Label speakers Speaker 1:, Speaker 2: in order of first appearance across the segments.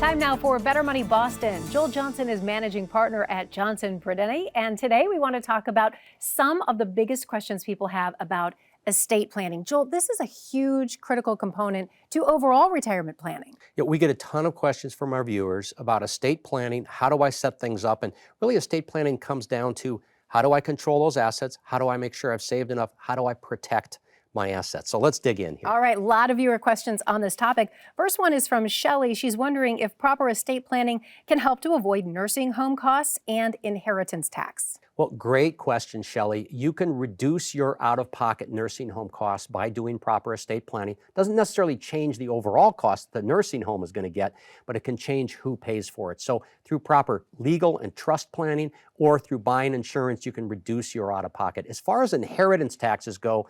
Speaker 1: Time now for Better Money Boston. Joel Johnson is managing partner at Johnson Prudenti, and today we want to talk about some of the biggest questions people have about estate planning. Joel, this is a huge critical component to overall retirement planning.
Speaker 2: Yeah, we get a ton of questions from our viewers about estate planning. How do I set things up? And really, estate planning comes down to how do I control those assets? How do I make sure I've saved enough? How do I protect my assets? So let's dig in here.
Speaker 1: All right, a lot of viewer questions on this topic. First one is from Shelley. She's wondering if proper estate planning can help to avoid nursing home costs and inheritance tax.
Speaker 2: Well, great question, Shelley. You can reduce your out-of-pocket nursing home costs by doing proper estate planning. Doesn't necessarily change the overall cost the nursing home is going to get, but it can change who pays for it. So through proper legal and trust planning or through buying insurance, you can reduce your out-of-pocket. As far as inheritance taxes go,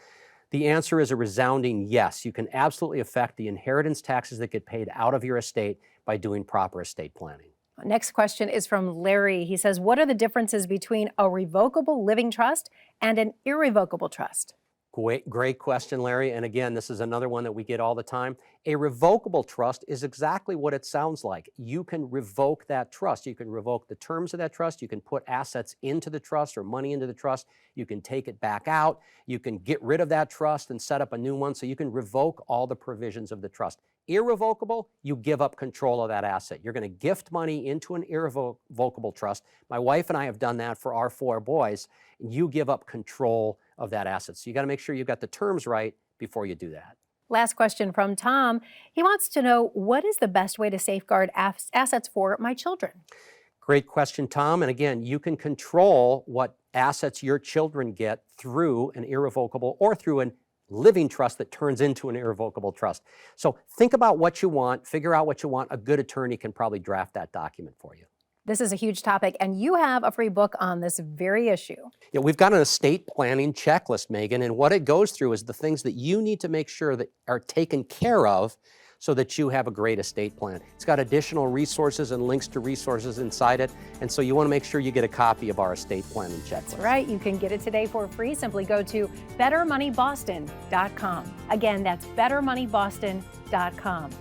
Speaker 2: the answer is a resounding yes. You can absolutely affect the inheritance taxes that get paid out of your estate by doing proper estate planning.
Speaker 1: Next question is from Larry. He says, what are the differences between a revocable living trust and an irrevocable trust?
Speaker 2: Great question, Larry. And again, this is another one that we get all the time. A revocable trust is exactly what it sounds like. You can revoke that trust. You can revoke the terms of that trust. You can put assets into the trust or money into the trust. You can take it back out. You can get rid of that trust and set up a new one. So you can revoke all the provisions of the trust. Irrevocable, you give up control of that asset. You're going to gift money into an irrevocable trust. My wife and I have done that for our 4 boys. You give up control of that asset. So you got to make sure you've got the terms right before you do that.
Speaker 1: Last question from Tom. He wants to know, what is the best way to safeguard assets for my children?
Speaker 2: Great question, Tom. And again, you can control what assets your children get through an irrevocable or through an living trust that turns into an irrevocable trust. So think about what you want, figure out what you want. A good attorney can probably draft that document for you.
Speaker 1: This is a huge topic, and you have a free book on this very issue.
Speaker 2: Yeah, we've got an estate planning checklist, Megan, and what it goes through is the things that you need to make sure that are taken care of so that you have a great estate plan. It's got additional resources and links to resources inside it, and so you want to make sure you get a copy of our estate planning checklist.
Speaker 1: That's right. You can get it today for free. Simply go to bettermoneyboston.com. Again, that's bettermoneyboston.com.